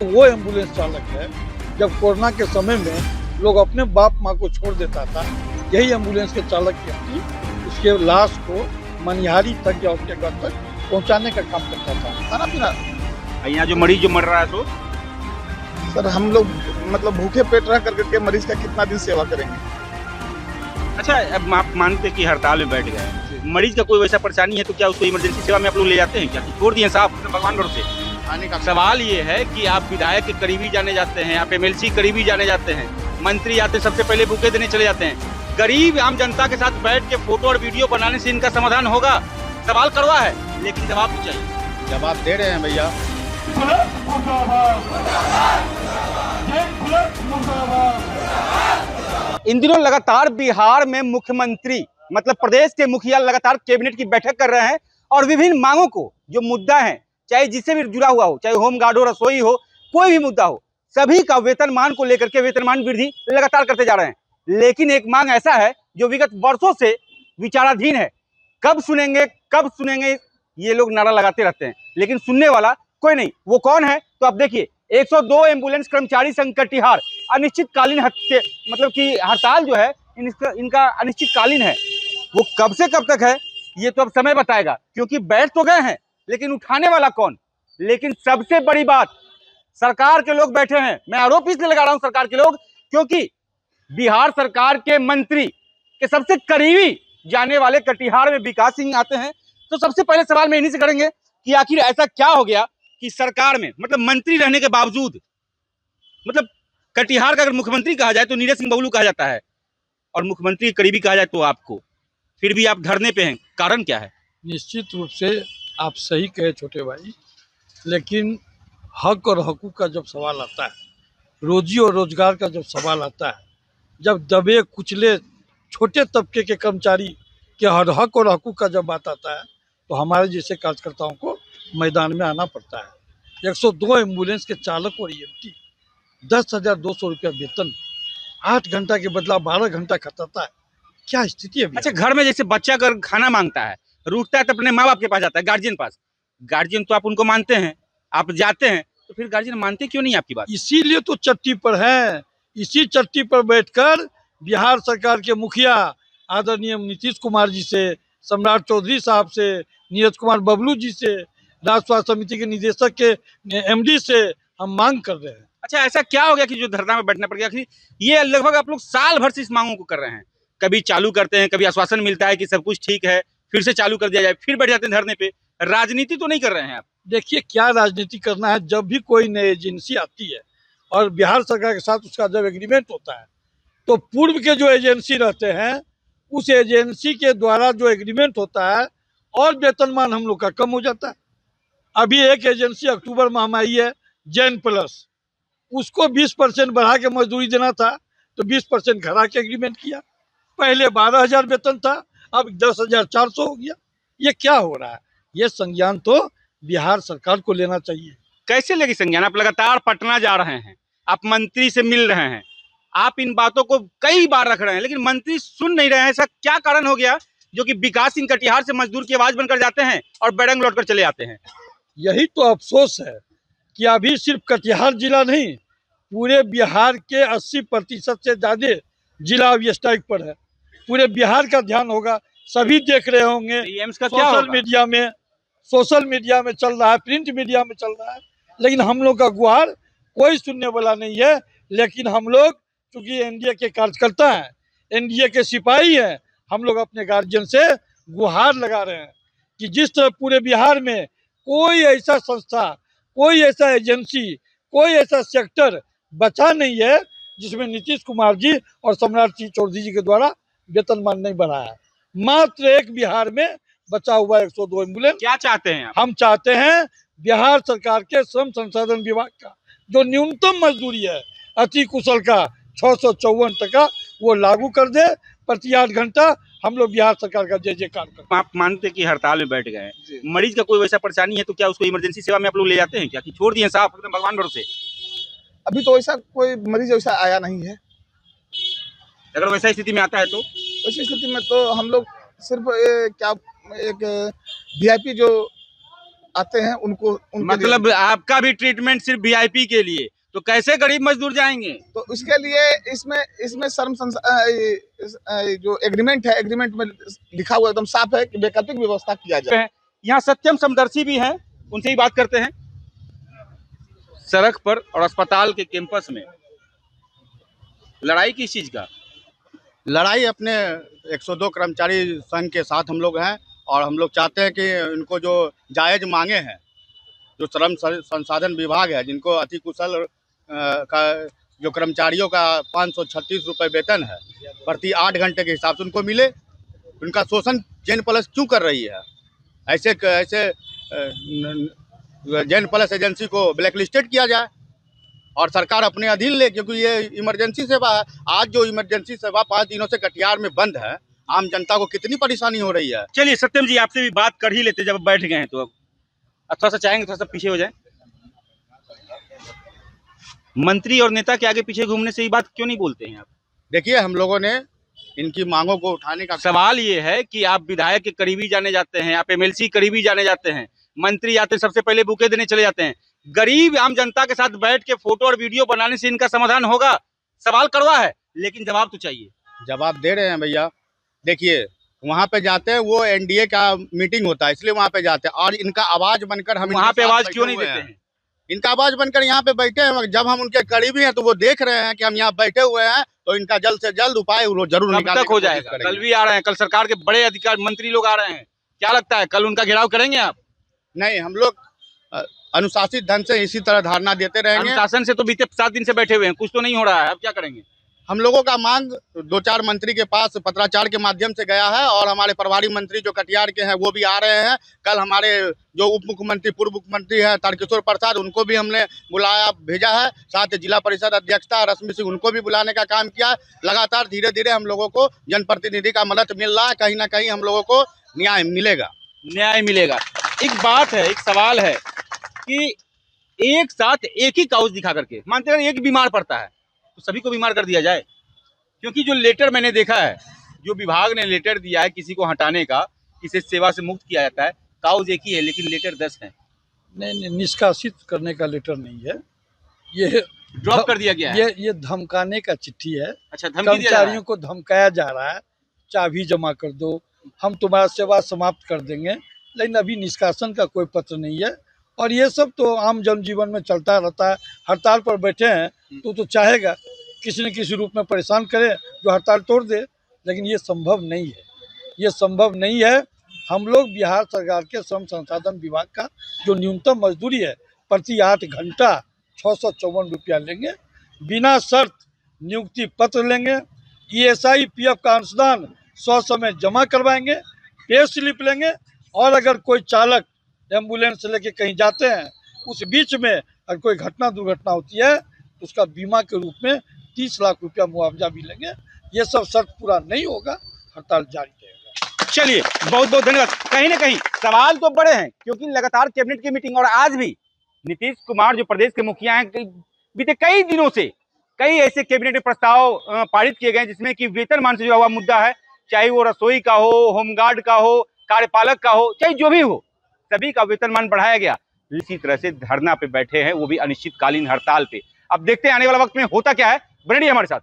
वो एम्बुलेंस चालक है जब कोरोना के समय में लोग अपने बाप माँ को छोड़ देता था, यही एम्बुलेंस के चालक व्यक्ति उसके लाश को मनिहारी तक या उसके घर तक पहुंचाने का काम करता था। खाना पीना यहाँ जो मरीज जो मर रहा है तो सर हम लोग मतलब भूखे पेट रह करके मरीज का कितना दिन सेवा करेंगे। अच्छा, अब आप मानते कि हड़ताल में बैठ गए, मरीज का कोई वैसा परेशानी है तो क्या उसको इमरजेंसी सेवा में आप लोग ले जाते हैं क्या, छोड़ दिए साहब भगवान भरोसे? आने का सवाल ये है कि आप विधायक के करीबी जाने जाते हैं, आप एमएलसी करीबी जाने जाते हैं, मंत्री आते सबसे पहले बुके देने चले जाते हैं, गरीब आम जनता के साथ बैठ के फोटो और वीडियो बनाने से इनका समाधान होगा? सवाल कड़वा है लेकिन जवाब भी चाहिए। जवाब दे रहे हैं भैया। इन दिनों लगातार बिहार में मुख्यमंत्री मतलब प्रदेश के मुखिया लगातार कैबिनेट की बैठक कर रहे हैं और विभिन्न मांगों को जो मुद्दा है, चाहे जिससे भी जुड़ा हुआ हो, चाहे होमगार्ड हो, रसोई हो, कोई भी मुद्दा हो, सभी का वेतनमान को लेकर के वेतनमान वृद्धि लगातार करते जा रहे हैं। लेकिन एक मांग ऐसा है जो विगत वर्षों से विचाराधीन है, कब सुनेंगे ये लोग नारा लगाते रहते हैं लेकिन सुनने वाला कोई नहीं। वो कौन है तो आप देखिए, 102 एम्बुलेंस कर्मचारी संघ कटिहार अनिश्चितकालीन मतलब कि हड़ताल जो है इनका अनिश्चितकालीन है। वो कब से कब तक है ये तो अब समय बताएगा, क्योंकि बैठ तो गए हैं लेकिन उठाने वाला कौन। लेकिन सबसे बड़ी बात, सरकार के लोग बैठे हैं। मैं आरोप इसलिए लगा रहा हूं सरकार के लोग, क्योंकि बिहार सरकार के मंत्री के सबसे करीबी जाने वाले कटिहार में विकास सिंह आते हैं। तो सबसे पहले सवाल मैं इन्हीं से करेंगे कि आखिर ऐसा क्या हो गया कि सरकार में मतलब मंत्री रहने के बावजूद, मतलब कटिहार का अगर मुख्यमंत्री कहा जाए तो नीरज सिंह बबलू कहा जाता है और मुख्यमंत्री करीबी कहा जाए तो आपको, फिर भी आप धरने पे हैं, कारण क्या है? निश्चित रूप से आप सही कहे छोटे भाई, लेकिन हक और हकूक का जब सवाल आता है, रोजी और रोजगार का जब सवाल आता है, जब दबे कुचले छोटे तबके के कर्मचारी के हर हक और हकूक का जब बात आता है तो हमारे जैसे कार्यकर्ताओं को मैदान में आना पड़ता है। 102 एम्बुलेंस के चालक और ईएमटी 10,200 रुपया वेतन, 8 घंटा के बदला 12 घंटा खटाता है। क्या स्थिति है? अच्छा, घर में जैसे बच्चा अगर खाना मांगता है, रूठता है तो अपने माँ बाप के पास जाता है, गार्जियन पास। गार्जियन तो आप उनको मानते हैं, आप जाते हैं, तो फिर गार्जियन मानते क्यों नहीं आपकी बात? इसीलिए तो चट्टी पर है। इसी चट्टी पर बैठकर बिहार सरकार के मुखिया आदरणीय नीतीश कुमार जी से, सम्राट चौधरी साहब से, नीरज कुमार बबलू जी से, राज्य स्वास्थ्य समिति के निदेशक के एमडी से हम मांग कर रहे हैं। अच्छा, ऐसा क्या हो गया कि जो धरना में बैठना पड़ गया? ये लगभग आप लोग साल भर से इस मांगों को कर रहे हैं, कभी चालू करते हैं, कभी आश्वासन मिलता है कि सब कुछ ठीक है, फिर से चालू कर दिया जाए, फिर बैठ जाते हैं धरने पे। राजनीति तो नहीं कर रहे हैं आप? देखिए, क्या राजनीति करना है, जब भी कोई नई एजेंसी आती है और बिहार सरकार के साथ उसका जब एग्रीमेंट होता है तो पूर्व के जो एजेंसी रहते हैं उस एजेंसी के द्वारा जो एग्रीमेंट होता है और वेतनमान हम लोग का कम हो जाता है। अभी एक एजेंसी अक्टूबर माह में आई है, जैन प्लस, उसको 20% बढ़ा के मजदूरी देना था तो 20% घटा के एग्रीमेंट किया। पहले 12,000 वेतन था, अब 10,400 हो गया। ये क्या हो रहा है? ये संज्ञान तो बिहार सरकार को लेना चाहिए। कैसे लेगी संज्ञान? आप लगातार पटना जा रहे हैं, आप मंत्री से मिल रहे हैं, आप इन बातों को कई बार रख रहे हैं लेकिन मंत्री सुन नहीं रहे हैं। ऐसा क्या कारण हो गया जो कि विकास सिंह कटिहार से मजदूर की आवाज बनकर जाते हैं और बेड़ंग लौट कर चले आते हैं? यही तो अफसोस है कि अभी सिर्फ कटिहार जिला नहीं, पूरे बिहार के 80% से ज्यादा जिला अभी स्ट्राइक पर है। पूरे बिहार का ध्यान होगा, सभी देख रहे होंगे। एम्स का क्या होगा? सोशल मीडिया में चल रहा है, प्रिंट मीडिया में चल रहा है, लेकिन हम लोग का गुहार कोई सुनने वाला नहीं है। लेकिन हम लोग चूंकि एनडीए के कार्यकर्ता हैं, एनडीए के सिपाही हैं, हम लोग अपने गार्जियन से गुहार लगा रहे हैं कि जिस तरह पूरे बिहार में कोई ऐसा संस्था, कोई ऐसा एजेंसी, कोई ऐसा सेक्टर बचा नहीं है जिसमें नीतीश कुमार जी और सम्राट सिंह चौधरी जी के द्वारा वेतनमान नहीं बढ़ा है। मात्र एक बिहार में बचा हुआ 102 एम्बुलेंस। क्या चाहते हैं आप? हम चाहते हैं बिहार सरकार के श्रम संसाधन विभाग का जो न्यूनतम मजदूरी है अति कुशल का 654 टका वो लागू कर दे। प्रति 8 घंटा हम लोग बिहार सरकार का जय जयकार करते हैं। आप मानते कि हड़ताल में बैठ गए, मरीज का कोई वैसा परेशानी है तो क्या उसको इमरजेंसी सेवा में आप लोग ले जाते हैं क्या, कि छोड़ दिए साहब एकदम भगवान भरोसे? अभी तो ऐसा कोई मरीज ऐसा आया नहीं है। अगर वैसा स्थिति में आता है तो वैसी स्थिति में तो हम लोग सिर्फ एक वीआईपी जो आते हैं उनको उनके मतलब लिए। आपका भी ट्रीटमेंट सिर्फ वीआईपी के लिए, तो कैसे गरीब मजदूर जाएंगे? तो इसके लिए इसमें जो एग्रीमेंट है, एग्रीमेंट में लिखा हुआ एकदम साफ है कि वैकल्पिक व्यवस्था किया जाए। यहाँ सत्यम समदर्शी भी हैं, उनसे ही बात करते हैं। सड़क पर और अस्पताल के कैंपस में लड़ाई किस चीज का? लड़ाई अपने 102 कर्मचारी संघ के साथ हम लोग हैं और हम लोग चाहते हैं कि इनको जो जायज़ मांगे हैं, जो श्रम संसाधन विभाग है, जिनको अति कुशल का जो कर्मचारियों का 536 रुपये वेतन है प्रति 8 घंटे के हिसाब से उनको मिले। उनका शोषण जैन प्लस क्यों कर रही है? ऐसे जैन प्लस एजेंसी को ब्लैकलिस्टेड किया जाए और सरकार अपने अधीन ले, क्योंकि ये इमरजेंसी सेवा है। आज जो इमरजेंसी सेवा 5 दिनों से कटिहार में बंद है, आम जनता को कितनी परेशानी हो रही है। चलिए सत्यम जी, आपसे भी बात कर ही लेते, जब बैठ गए हैं तो अब थोड़ा सा चाहेंगे, थोड़ा सा पीछे हो जाए। मंत्री और नेता के आगे पीछे घूमने से ही बात क्यों नहीं बोलते हैं आप? देखिए, हम लोगों ने इनकी मांगों को उठाने का सवाल ये है कि आप विधायक के करीबी जाने जाते हैं, आप एमएलसी करीबी जाने जाते हैं, मंत्री आते सबसे पहले बुके देने चले जाते हैं। गरीब आम जनता के साथ बैठ के फोटो और वीडियो बनाने से इनका समाधान होगा? सवाल कड़वा है, लेकिन जवाब तो चाहिए। जवाब दे रहे हैं भैया। देखिए, वहाँ पे जाते हैं, वो एनडीए का मीटिंग होता है, इसलिए वहाँ पे जाते हैं और इनका आवाज बनकर हम वहाँ पे आवाज क्यों नहीं देते हैं? इनका आवाज बनकर यहाँ पे बैठे हैं। जब हम उनके करीबी हैं तो वो देख रहे हैं कि हम यहाँ बैठे हुए हैं, तो इनका जल्द से जल्द उपाय वो जरूर निकालने तक हो जाएगा। कल भी आ रहे हैं, कल सरकार के बड़े अधिकारी मंत्री लोग आ रहे हैं, क्या लगता है कल उनका घेराव करेंगे आप? नहीं, हम लोग अनुशासित ढंग से इसी तरह धारणा देते रहेंगे। अनुशासन से तो बीते 7 दिन से बैठे हुए हैं, कुछ तो नहीं हो रहा है, अब क्या करेंगे? हम लोगों का मांग 2-4 मंत्री के पास पत्राचार के माध्यम से गया है और हमारे प्रभारी मंत्री जो कटिहार के हैं वो भी आ रहे हैं। कल हमारे जो उप मुख्यमंत्री, पूर्व मुख्यमंत्री हैं तारकिशोर प्रसाद, उनको भी हमने बुलाया भेजा है। साथ ही जिला परिषद अध्यक्षता रश्मि सिंह, उनको भी बुलाने का काम किया। लगातार धीरे धीरे हम लोगों को जनप्रतिनिधि का मदद मिल रहा है, कहीं ना कहीं हम लोगों को न्याय मिलेगा। न्याय मिलेगा। एक बात है, एक सवाल है कि एक साथ एक ही काउज दिखा करके, मानते हैं एक बीमार पड़ता है तो सभी को बीमार कर दिया जाए? क्योंकि जो लेटर मैंने देखा है, जो विभाग ने लेटर दिया है किसी को हटाने का, किसी सेवा से मुक्त किया जाता है, काउज एक ही है लेकिन लेटर 10 है। नहीं, निष्कासित करने का लेटर नहीं है, ये ड्रॉप कर दिया गया है। ये धमकाने का चिट्ठी है। अच्छा, धमकी दिया जा रहा है। कर्मचारियों को धमकाया जा रहा है, चाबी जमा कर दो, हम तुम्हारा सेवा समाप्त कर देंगे, लेकिन अभी निष्कासन का कोई पत्र नहीं है। और ये सब तो आम जनजीवन में चलता रहता है। हड़ताल पर बैठे हैं तो चाहेगा किसी न किसी रूप में परेशान करे जो हड़ताल तोड़ दे, लेकिन ये संभव नहीं है, ये संभव नहीं है। हम लोग बिहार सरकार के श्रम संसाधन विभाग का जो न्यूनतम मजदूरी है प्रति 8 घंटा 654 रुपया लेंगे, बिना शर्त नियुक्ति पत्र लेंगे, ESI PF का अनुदान 100 समय जमा करवाएंगे, पे स्लिप लेंगे। और अगर कोई चालक एम्बुलेंस लेके कहीं जाते हैं, उस बीच में अगर कोई घटना दुर्घटना होती है तो उसका बीमा के रूप में 30 लाख रुपया मुआवजा भी लेंगे। ये सब शर्त पूरा नहीं होगा, हड़ताल जारी रहेगा। चलिए, बहुत बहुत धन्यवाद। कहीं ना कहीं सवाल तो बड़े हैं, क्योंकि लगातार कैबिनेट की मीटिंग और आज भी नीतीश कुमार जो प्रदेश के मुखिया हैं, बीते कई दिनों से कई ऐसे कैबिनेट में प्रस्ताव पारित किए गए जिसमें कि वेतनमान से जुड़ा हुआ मुद्दा है, चाहे वो रसोई का हो, होमगार्ड का हो, कार्यपालक का हो, चाहे जो भी हो, सभी का वेतनमान बढ़ाया गया। इसी तरह से धरना पे बैठे हैं, वो भी अनिश्चितकालीन हड़ताल पे। अब देखते हैं आने वाला वक्त में होता क्या है। बने रहिए हमारे साथ।